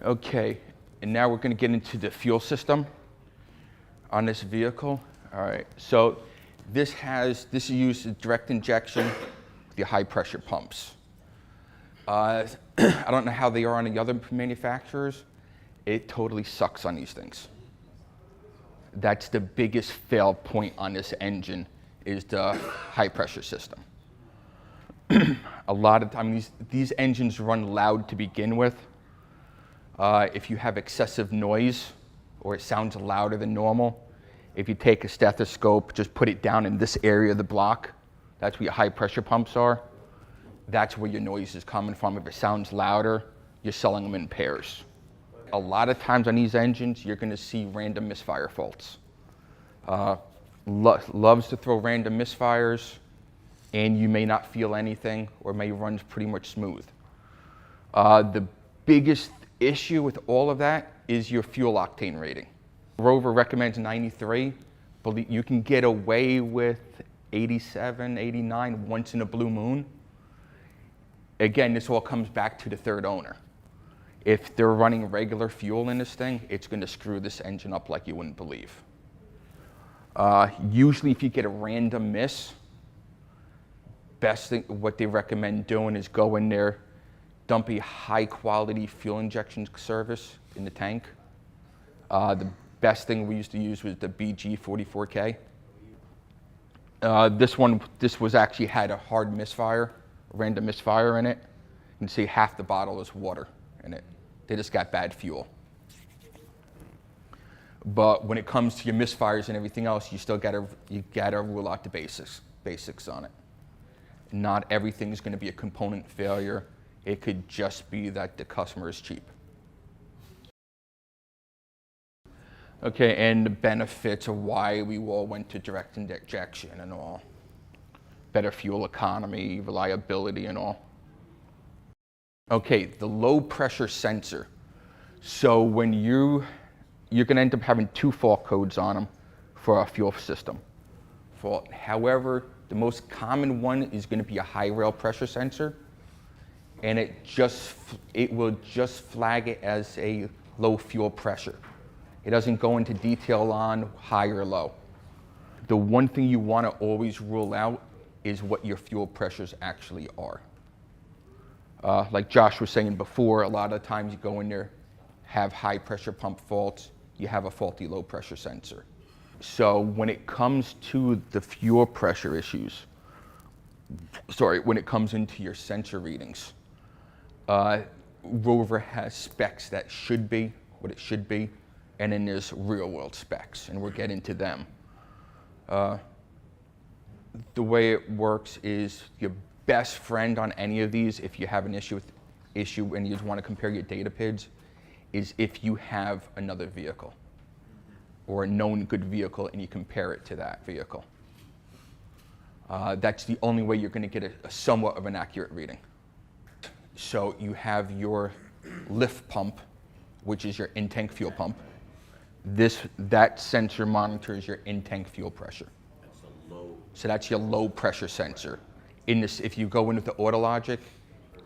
Okay, and now we're going to get into the fuel system on this vehicle. All right, so this is used as direct injection with the high pressure pumps. I don't know how they are on the other manufacturers. It totally sucks on these things. That's the biggest fail point on this engine, is the high pressure system. A lot of times these engines run loud to begin with. If you have excessive noise or it sounds louder than normal, if you take a stethoscope, just put it down in this area of the block, that's where your high pressure pumps are. That's where your noise is coming from. If it sounds louder, you're selling them in pairs. A lot of times on these engines, you're going to see random misfire faults. Loves to throw random misfires, and you may not feel anything or may run pretty much smooth. The biggest issue with all of that is your fuel octane rating. Rover recommends 93, but you can get away with 87, 89 once in a blue moon. Again, this all comes back to the third owner. If they're running regular fuel in this thing, it's going to screw this engine up like you wouldn't believe. Usually if you get a random miss, best thing, what they recommend doing is go in there, dump a high quality fuel injection service in the tank. The best thing we used to use was the BG44K. This was actually had a hard misfire, a random misfire in it. You can see half the bottle is water in it. They just got bad fuel. But when it comes to your misfires and everything else, you still gotta rule out the basics on it. Not everything is going to be a component failure. It could just be that the customer is cheap. Okay, and the benefits of why we all went to direct injection and all. Better fuel economy, reliability and all. Okay, the low pressure sensor. So when you're going to end up having two fault codes on them for a fuel system fault. However, the most common one is going to be a high rail pressure sensor, and it will just flag it as a low fuel pressure. It doesn't go into detail on high or low. The one thing you want to always rule out is what your fuel pressures actually are. Like Josh was saying before, a lot of times you go in there, have high pressure pump faults, you have a faulty low pressure sensor. So when it comes to the fuel pressure issues, when it comes into your sensor readings, Rover has specs that should be what it should be, and then there's real world specs, and we'll get into them. The way it works is your best friend on any of these, if you have an issue and you just want to compare your data PIDs, is if you have another vehicle or a known good vehicle and you compare it to that vehicle. That's the only way you're going to get a somewhat of an accurate reading. So you have your lift pump, which is your in-tank fuel pump. That sensor monitors your in-tank fuel pressure. So that's your low pressure sensor. If you go in with the AutoLogic,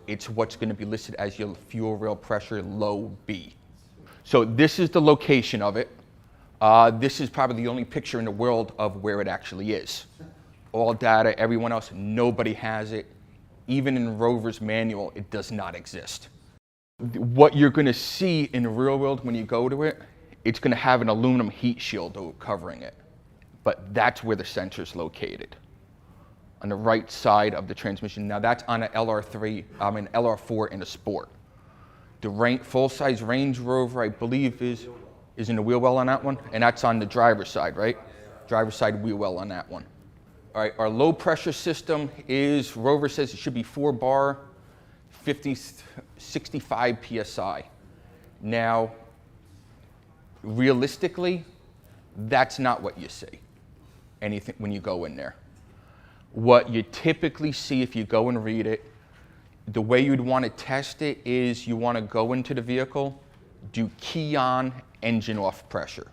it's what's going to be listed as your fuel rail pressure low B. So this is the location of it. This is probably the only picture in the world of where it actually is. All data, everyone else, nobody has it. Even in Rover's manual, it does not exist. What you're going to see in the real world when you go to it, it's going to have an aluminum heat shield covering it. But that's where the sensor is located, on the right side of the transmission. Now that's on an LR4 in a Sport. The full-size Range Rover, I believe, is in the wheel well on that one, and that's on the driver's side, right? Driver's side wheel well on that one. All right, our low pressure system is, Rover says it should be 4 bar, 65 PSI. Now, realistically, that's not what you see when you go in there. What you typically see if you go and read it, the way you'd want to test it is you want to go into the vehicle, do key on, engine off pressure.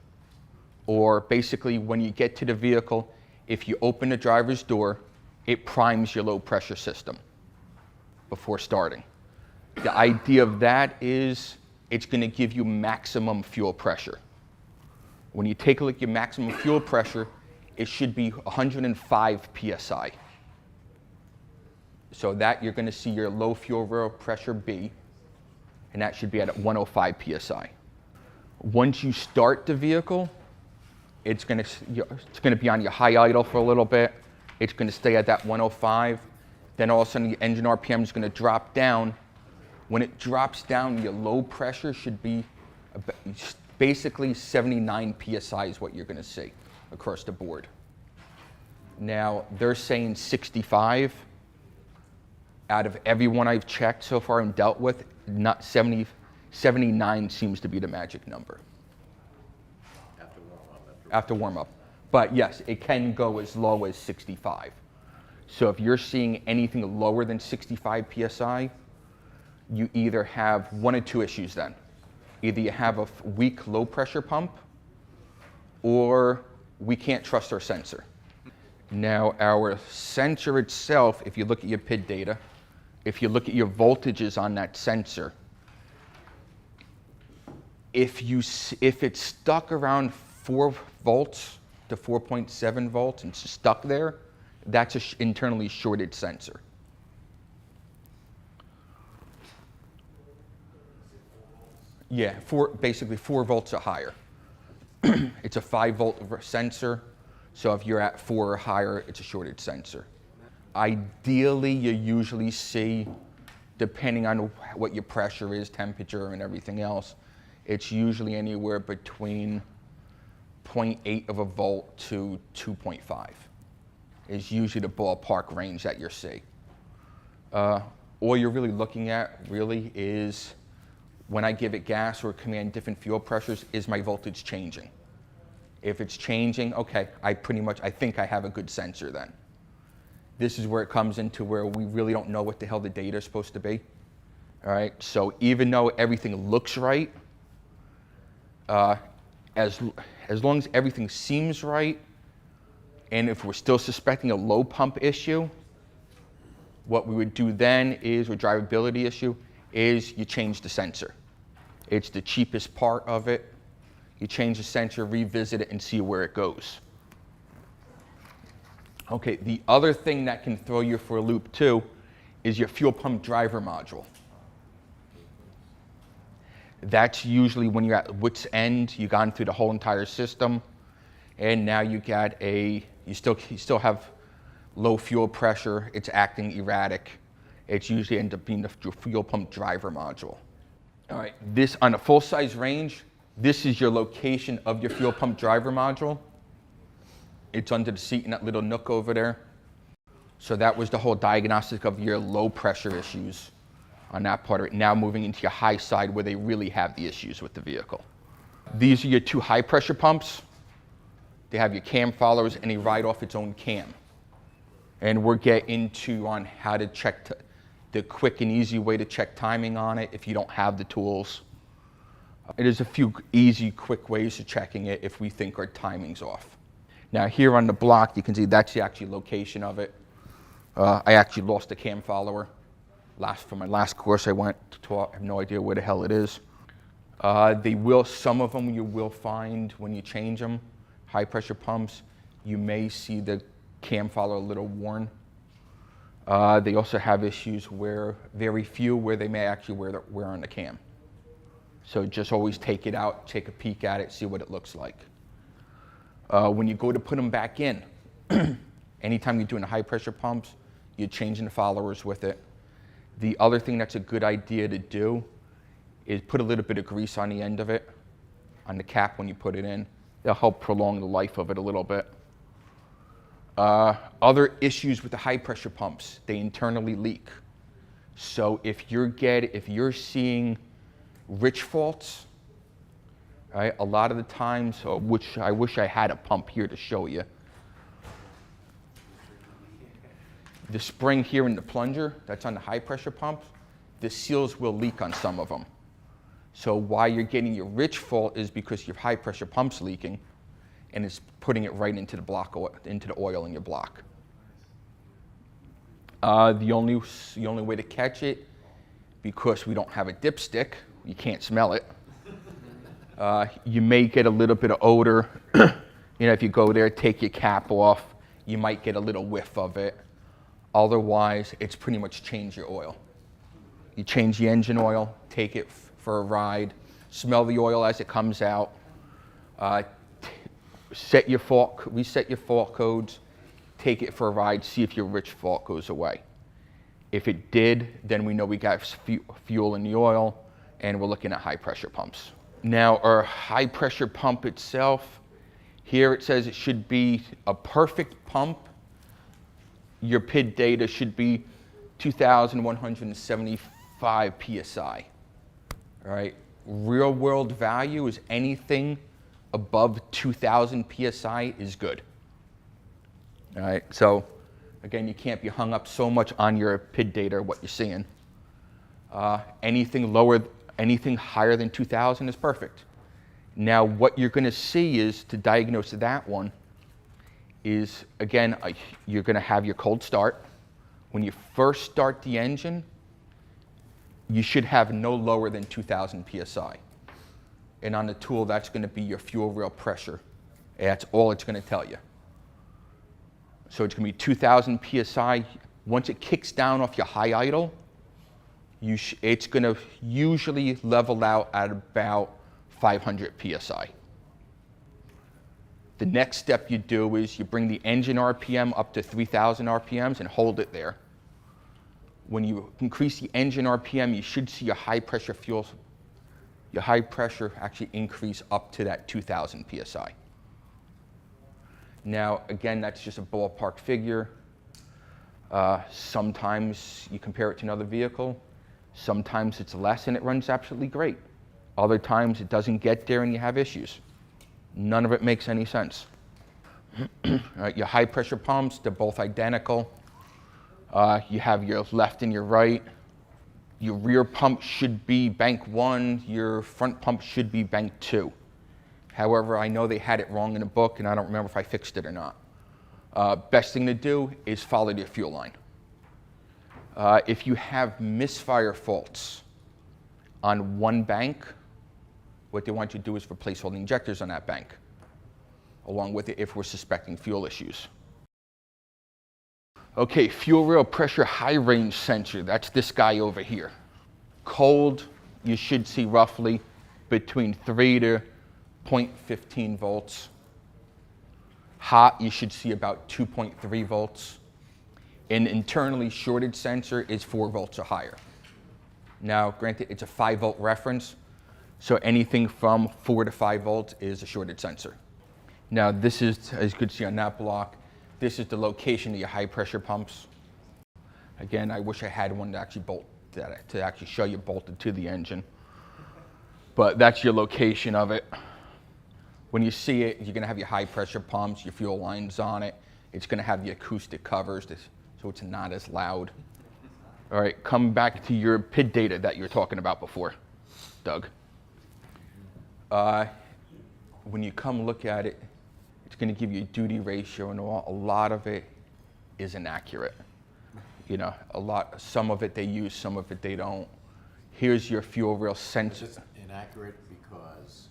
Or basically when you get to the vehicle, if you open the driver's door, it primes your low pressure system before starting. The idea of that is it's going to give you maximum fuel pressure. When you take a look at your maximum fuel pressure, it should be 105 psi. So that you're going to see your low fuel pressure B, and that should be at 105 psi. Once you start the vehicle, it's going to be on your high idle for a little bit. It's going to stay at that 105. Then all of a sudden, the engine RPM is going to drop down. When it drops down, your low pressure should be basically 79 psi is what you're going to see across the board. Now, they're saying 65. Out of everyone I've checked so far and dealt with, not 79 seems to be the magic number. After warm up. But yes, it can go as low as 65. So if you're seeing anything lower than 65 psi, you either have one of two issues then. Either you have a weak low pressure pump, or we can't trust our sensor. Now our sensor itself, if you look at your PID data, if you look at your voltages on that sensor, if it's stuck around 4 volts to 4.7 volts and it's stuck there, that's an internally shorted sensor. Yeah, basically 4 volts or higher. It's a 5 volt sensor, so if you're at 4 or higher, it's a shorted sensor. Ideally, you usually see, depending on what your pressure is, temperature, and everything else, it's usually anywhere between 0.8 of a volt to 2.5 is usually the ballpark range that you'll see. All you're really looking at really is when I give it gas or command different fuel pressures, is my voltage changing? If it's changing, okay, I think I have a good sensor then. This is where it comes into where we really don't know what the hell the data is supposed to be. All right, so even though everything looks right, as long as everything seems right, and if we're still suspecting a low pump issue, what we would do then is, or drivability issue, is you change the sensor. It's the cheapest part of it. You change the sensor, revisit it, and see where it goes. Okay, the other thing that can throw you for a loop too is your fuel pump driver module. That's usually when you're at wit's end, you've gone through the whole entire system, and now you still have low fuel pressure, it's acting erratic. It's usually ends up being the fuel pump driver module. All right, this on a full size range, this is your location of your fuel pump driver module. It's under the seat in that little nook over there. So that was the whole diagnostic of your low pressure issues on that part of it. Now moving into your high side where they really have the issues with the vehicle. These are your 2 high pressure pumps. They have your cam followers and they ride off its own cam. And we'll get into on how to check the quick and easy way to check timing on it if you don't have the tools. There's a few easy, quick ways to checking it if we think our timing's off. Now here on the block, you can see that's the actual location of it. I actually lost the cam follower. For my last course I went to, I have no idea where the hell it is. Some of them you will find when you change them, high pressure pumps, you may see the cam follower a little worn. They also have issues where, very few, where they may actually wear on the cam. So just always take it out, take a peek at it, see what it looks like. When you go to put them back in, anytime you're doing the high pressure pumps, you're changing the followers with it. The other thing that's a good idea to do is put a little bit of grease on the end of it, on the cap when you put it in. It'll help prolong the life of it a little bit. Other issues with the high pressure pumps, they internally leak. So if you're seeing rich faults, right, a lot of the times, which I wish I had a pump here to show you. The spring here in the plunger that's on the high pressure pump, the seals will leak on some of them. So why you're getting your rich fault is because your high pressure pump's leaking and it's putting it right into the oil in your block. The only way to catch it, because we don't have a dipstick, You can't smell it. You may get a little bit of odor. If you go there, take your cap off, you might get a little whiff of it. Otherwise, it's pretty much change your oil. You change the engine oil, take it for a ride, smell the oil as it comes out, reset your fault codes, take it for a ride, see if your rich fault goes away. If it did, then we know we got fuel in the oil, and we're looking at high pressure pumps. Now, our high pressure pump itself, here it says it should be a perfect pump. Your PID data should be 2,175 PSI. All right, real world value is anything above 2,000 PSI is good. All right, so again, you can't be hung up so much on your PID data, what you're seeing. Anything higher than 2,000 is perfect. Now, what you're going to see is, to diagnose that one, is, again, you're going to have your cold start. When you first start the engine, you should have no lower than 2,000 PSI. And on the tool, that's going to be your fuel rail pressure. That's all it's going to tell you. So it's going to be 2,000 PSI. Once it kicks down off your high idle, it's going to usually level out at about 500 PSI. The next step you do is you bring the engine RPM up to 3,000 RPMs and hold it there. When you increase the engine RPM, you should see your high pressure actually increase up to that 2,000 PSI. Now, again, that's just a ballpark figure. Sometimes you compare it to another vehicle. Sometimes it's less and it runs absolutely great. Other times it doesn't get there and you have issues. None of it makes any sense. Your high pressure pumps, they're both identical. You have your left and your right. Your rear pump should be bank 1, your front pump should be bank 2. However, I know they had it wrong in the book and I don't remember if I fixed it or not. Best thing to do is follow your fuel line. If you have misfire faults on one bank, what they want you to do is replace all the injectors on that bank, along with it if we're suspecting fuel issues. Okay, fuel rail pressure high range sensor, that's this guy over here. Cold, you should see roughly between 3 to 0.15 volts. Hot, you should see about 2.3 volts. An internally shorted sensor is 4 volts or higher. Now, granted, it's a 5 volt reference, so anything from 4 to 5 volts is a shorted sensor. Now, this is, as you can see on that block, this is the location of your high pressure pumps. Again, I wish I had one to actually show you bolted to the engine. But that's your location of it. When you see it, you're gonna have your high pressure pumps, your fuel lines on it. It's gonna have the acoustic covers, so it's not as loud. All right, come back to your PID data that you were talking about before, Doug. When you come look at it, it's going to give you a duty ratio, and a lot of it is inaccurate. Some of it they use, some of it they don't. Here's your fuel rail sensor. Is it inaccurate because?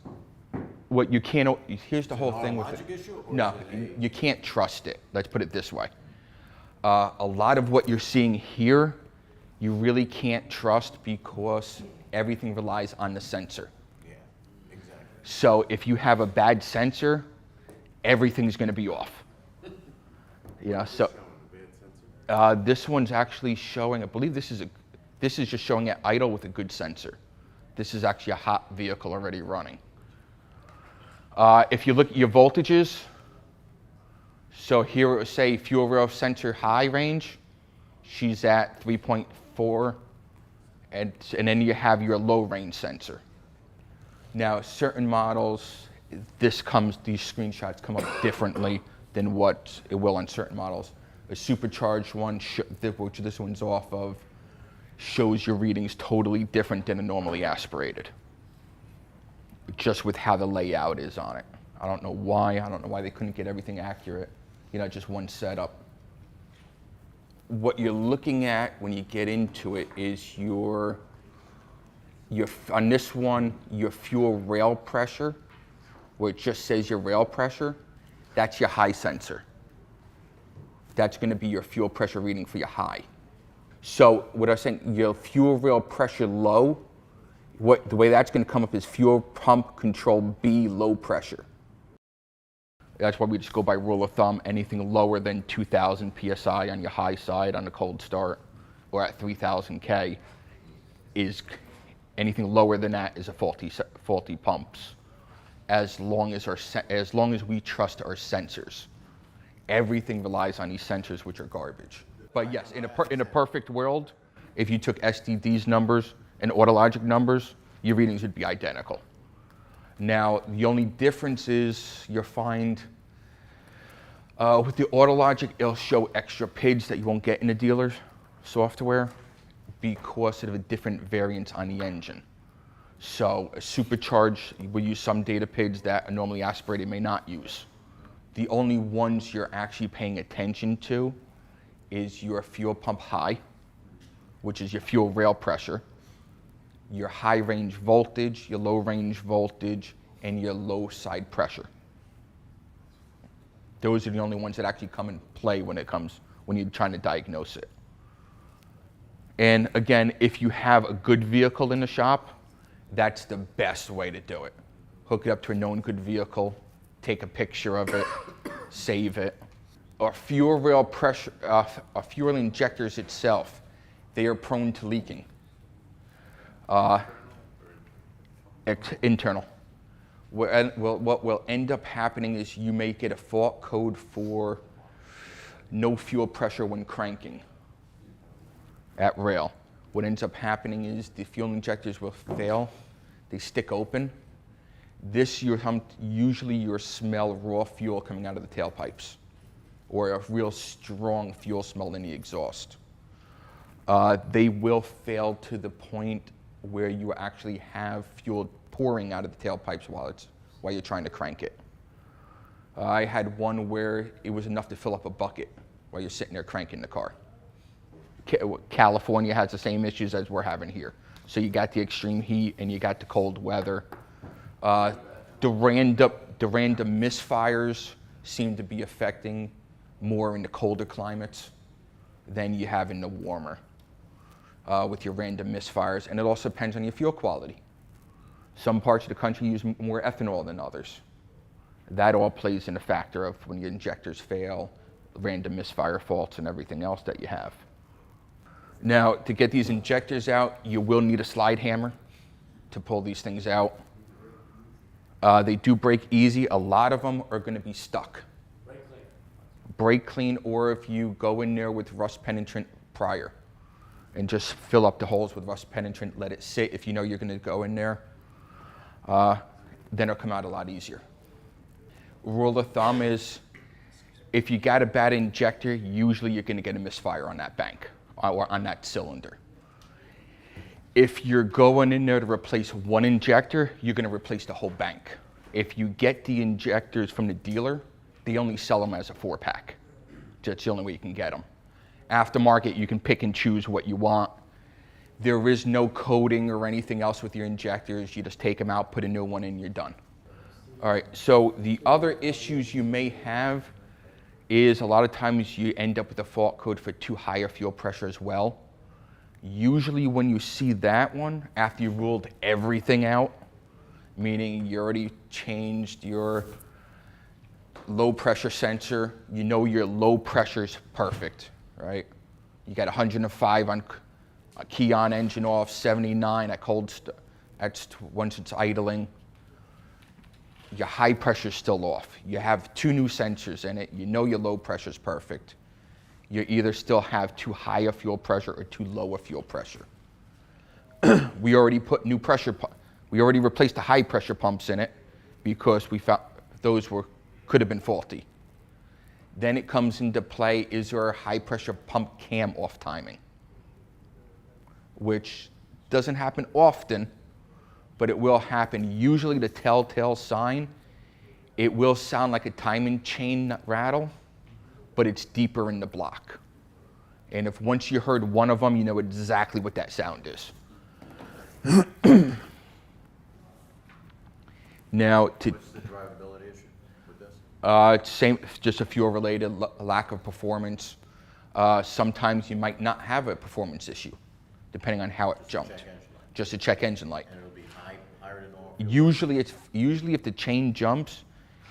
What you can't. Here's the whole thing with it. Issue, no, you can't trust it. Let's put it this way. A lot of what you're seeing here, you really can't trust because everything relies on the sensor. Yeah, exactly. So if you have a bad sensor, everything's going to be off. This one's actually showing, I believe this is just showing at idle with a good sensor. This is actually a hot vehicle already running. If you look at your voltages, so here it would say fuel rail sensor high range, she's at 3.4, and then you have your low range sensor. Now, certain models, these screenshots come up differently than what it will on certain models. A supercharged one, which this one's off of, shows your readings totally different than a normally aspirated, just with how the layout is on it. I don't know why they couldn't get everything accurate, just one setup. What you're looking at when you get into it is your On this one, your fuel rail pressure, where it just says your rail pressure, that's your high sensor. That's going to be your fuel pressure reading for your high. So what I was saying, your fuel rail pressure low, the way that's going to come up is fuel pump control B low pressure. That's why we just go by rule of thumb. Anything lower than 2,000 psi on your high side on the cold start, or at 3,000 K, is anything lower than that is a faulty pumps. As long as we trust our sensors, everything relies on these sensors, which are garbage. But yes, in a perfect world, if you took STD's numbers and Autologic numbers, your readings would be identical. Now, the only difference is you'll find with the Autologic, it'll show extra PIDs that you won't get in the dealer's software because of a different variant on the engine. So a supercharged will use some data PIDs that a normally aspirated may not use. The only ones you're actually paying attention to is your fuel pump high, which is your fuel rail pressure, your high range voltage, your low range voltage, and your low side pressure. Those are the only ones that actually come in play when you're trying to diagnose it. And again, if you have a good vehicle in the shop, that's the best way to do it. Hook it up to a known good vehicle, take a picture of it, save it. Our fuel rail pressure, our fuel injectors itself, they are prone to leaking. Internal. What will end up happening is you may get a fault code for no fuel pressure when cranking at rail. What ends up happening is the fuel injectors will fail. They stick open. Usually you'll smell raw fuel coming out of the tailpipes, or a real strong fuel smell in the exhaust. They will fail to the point where you actually have fuel pouring out of the tailpipes while you're trying to crank it. I had one where it was enough to fill up a bucket while you're sitting there cranking the car. California has the same issues as we're having here. So you got the extreme heat and you got the cold weather. The random misfires seem to be affecting more in the colder climates than you have in the warmer with your random misfires. And it also depends on your fuel quality. Some parts of the country use more ethanol than others. That all plays in a factor of when your injectors fail, random misfire faults, and everything else that you have. Now, to get these injectors out, you will need a slide hammer to pull these things out. They do break easy. A lot of them are going to be stuck. Brake clean, or if you go in there with rust penetrant prior and just fill up the holes with rust penetrant, let it sit if you know you're going to go in there, then it'll come out a lot easier. Rule of thumb is if you got a bad injector, usually you're going to get a misfire on that bank or on that cylinder. If you're going in there to replace one injector, you're going to replace the whole bank. If you get the injectors from the dealer, they only sell them as a 4-pack. That's the only way you can get them. Aftermarket, you can pick and choose what you want. There is no coating or anything else with your injectors. You just take them out, put a new one in, you're done. All right, so the other issues you may have is a lot of times you end up with a fault code for too high a fuel pressure as well. Usually when you see that one, after you ruled everything out, meaning you already changed your low pressure sensor, you know your low pressure's perfect, right? You got 105 on a key on engine off, 79 at that's once it's idling. Your high pressure's still off. You have 2 new sensors in it. You know your low pressure's perfect. You either still have too high a fuel pressure or too low a fuel pressure. We already put new pressure, we already replaced the high pressure pumps in it because we found those could have been faulty. Then it comes into play, is there a high pressure pump cam off timing? Which doesn't happen often, but it will happen. Usually the telltale sign, it will sound like a timing chain rattle, but it's deeper in the block. And if once you heard one of them, you know exactly what that sound is. Now, to What's the drivability issue with this? same, just a fuel-related lack of performance. Sometimes you might not have a performance issue, depending on how it jumped. Check engine light. Just a check engine light. And it'll be higher than normal? Usually if the chain jumps,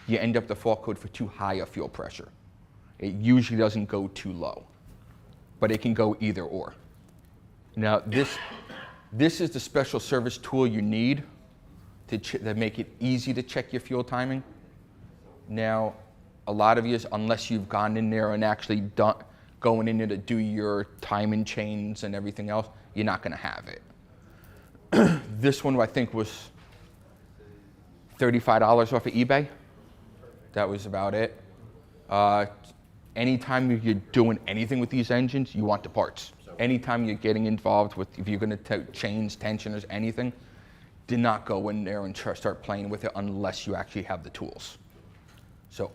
you end up the fault code for too high a fuel pressure. It usually doesn't go too low, but it can go either or. Now this is the special service tool you need to make it easy to check your fuel timing. Now, a lot of you, unless you've gone in there and actually going in there to do your timing chains and everything else, you're not going to have it. This one I think was $35 off of eBay. That was about it. Anytime you're doing anything with these engines, you want the parts. Anytime you're getting involved with, if you're going to chains, tensioners, anything, do not go in there and start playing with it unless you actually have the tools. So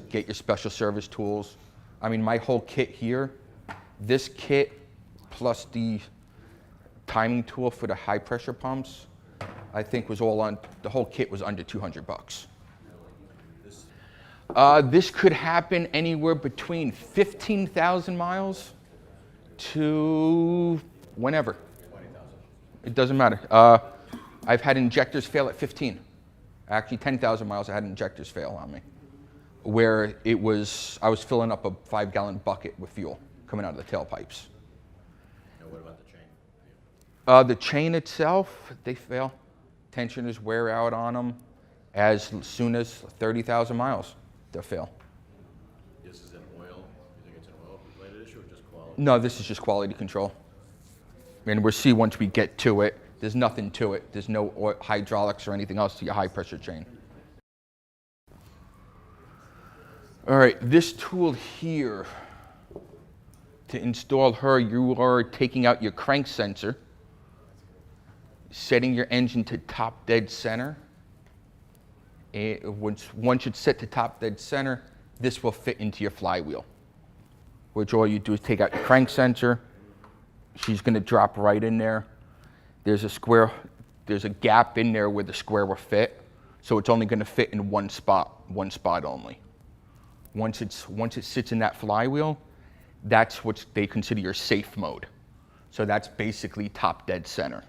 get your special service tools. I mean, my whole kit here, this kit plus the timing tool for the high pressure pumps, I think was all on, the whole kit was under 200 bucks. This could happen anywhere between 15,000 miles to whenever. 20,000. It doesn't matter. I've had injectors fail at 15. Actually, 10,000 miles I had injectors fail on me, where I was filling up a 5-gallon bucket with fuel coming out of the tailpipes. And what about the chain? The chain itself, they fail. Tensioners wear out on them as soon as 30,000 miles, they'll fail. This is an oil, you think it's an oil-related issue or just quality? No, this is just quality control. And we'll see once we get to it. There's nothing to it. There's no hydraulics or anything else to your high pressure chain. All right, this tool here, to install her, you are taking out your crank sensor, setting your engine to top dead center. And once it's set to top dead center, this will fit into your flywheel, which all you do is take out your crank sensor. She's going to drop right in there. There's a gap in there where the square will fit, so it's only going to fit in one spot only. Once it sits in that flywheel, that's what they consider your safe mode. So that's basically top dead center.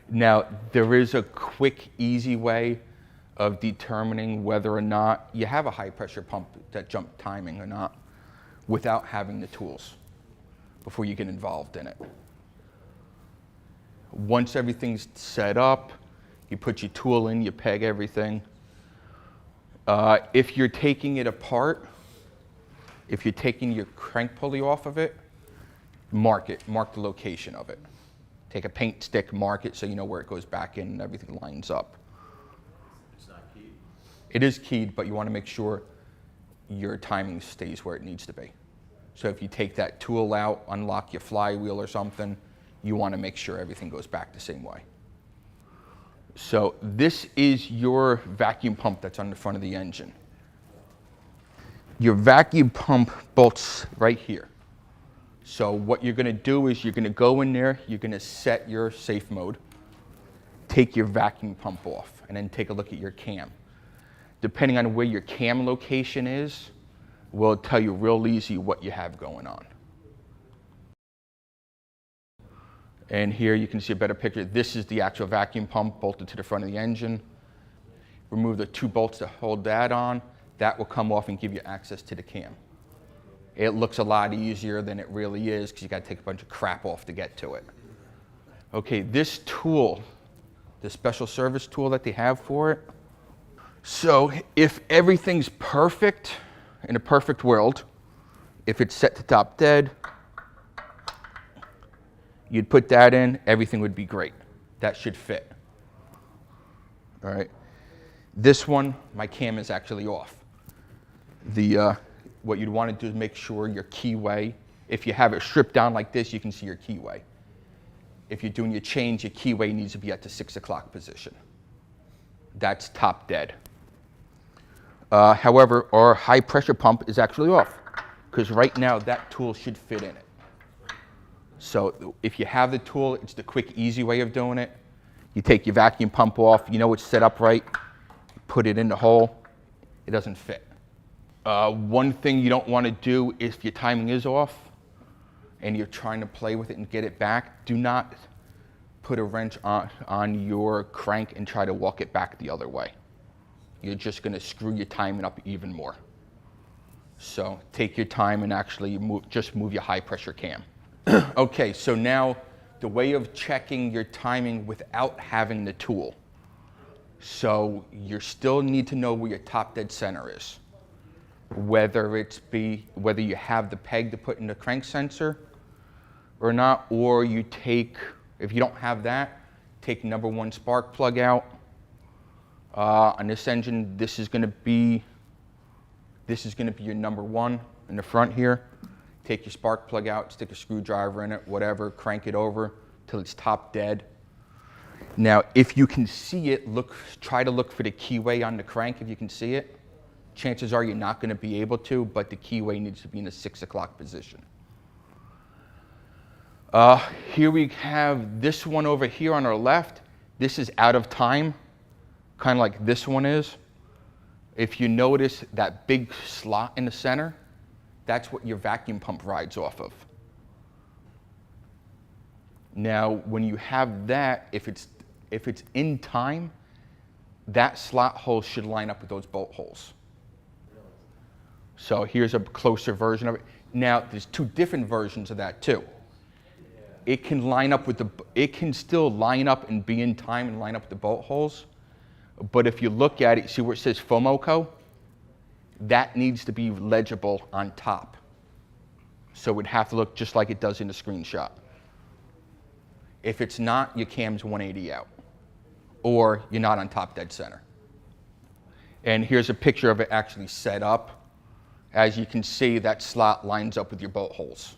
Now, there is a quick, easy way of determining whether or not you have a high pressure pump that jump timing or not without having the tools before you get involved in it. Once everything's set up, you put your tool in, you peg everything. If you're taking it apart, if you're taking your crank pulley off of it, mark the location of it. Take a paint stick, mark it so you know where it goes back in and everything lines up. It's not keyed? It is keyed, but you want to make sure your timing stays where it needs to be. So if you take that tool out, unlock your flywheel or something, you want to make sure everything goes back the same way. So this is your vacuum pump that's on the front of the engine. Your vacuum pump bolts right here. So what you're going to do is you're going to go in there, you're going to set your safe mode, take your vacuum pump off, and then take a look at your cam. Depending on where your cam location is, will tell you real easy what you have going on. And here you can see a better picture. This is the actual vacuum pump bolted to the front of the engine. Remove the 2 bolts to hold that on. That will come off and give you access to the cam. It looks a lot easier than it really is because you got to take a bunch of crap off to get to it. Okay, this tool, the special service tool that they have for it. So if everything's perfect, in a perfect world, if it's set to top dead, you'd put that in, everything would be great. That should fit. All right. This one, my cam is actually off. What you'd want to do is make sure your keyway, if you have it stripped down like this, you can see your keyway. If you're doing your change, your keyway needs to be at the 6 o'clock position. That's top dead. However, our high pressure pump is actually off because right now that tool should fit in it. So if you have the tool, it's the quick, easy way of doing it. You take your vacuum pump off, you know it's set up right, put it in the hole, it doesn't fit. One thing you don't want to do if your timing is off and you're trying to play with it and get it back, do not put a wrench on your crank and try to walk it back the other way. You're just going to screw your timing up even more. So take your time and actually just move your high pressure cam. Okay, so now the way of checking your timing without having the tool. So you still need to know where your top dead center is. Whether you have the peg to put in the crank sensor or not, or you take, if you don't have that, take number 1 spark plug out. On this engine, this is going to be your number 1 in the front here. Take your spark plug out, stick a screwdriver in it, whatever, crank it over till it's top dead. Now, if you can see it, try to look for the keyway on the crank if you can see it. Chances are you're not going to be able to, but the keyway needs to be in the 6 o'clock position. Here we have this one over here on our left. This is out of time, kind of like this one is. If you notice that big slot in the center, that's what your vacuum pump rides off of. Now, when you have that, if it's in time, that slot hole should line up with those bolt holes. So here's a closer version of it. Now, there's 2 different versions of that too. It can line up with it can still line up and be in time and line up with the bolt holes. But if you look at it, see where it says FOMOCO? That needs to be legible on top. So it would have to look just like it does in the screenshot. If it's not, your cam's 180 out. Or you're not on top dead center. And here's a picture of it actually set up. As you can see, that slot lines up with your bolt holes.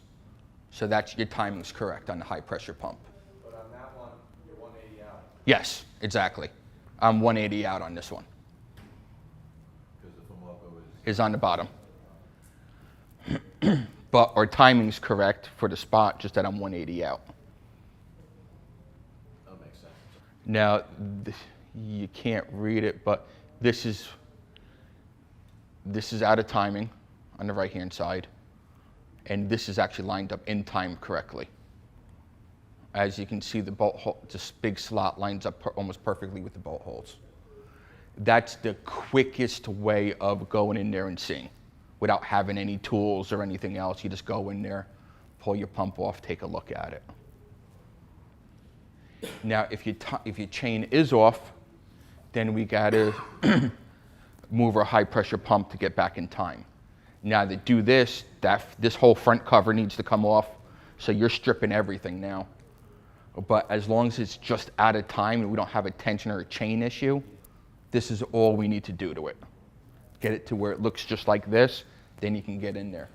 So that's your timing's correct on the high pressure pump. But on that one, you're 180 out. Yes, exactly. I'm 180 out on this one. Because the FOMOCO Is on the bottom. But our timing's correct for the spot, just that I'm 180 out. that makes sense. Now, you can't read it, but this is out of timing on the right-hand side, and this is actually lined up in time correctly. As you can see, the bolt hole, this big slot lines up almost perfectly with the bolt holes. That's the quickest way of going in there and seeing, without having any tools or anything else. You just go in there, pull your pump off, take a look at it. Now, if your chain is off, then we got to move our high pressure pump to get back in time. Now to do this, this whole front cover needs to come off, so you're stripping everything now. But as long as it's just out of time and we don't have a tension or a chain issue, this is all we need to do to it. Get it to where it looks just like this, then you can get in there.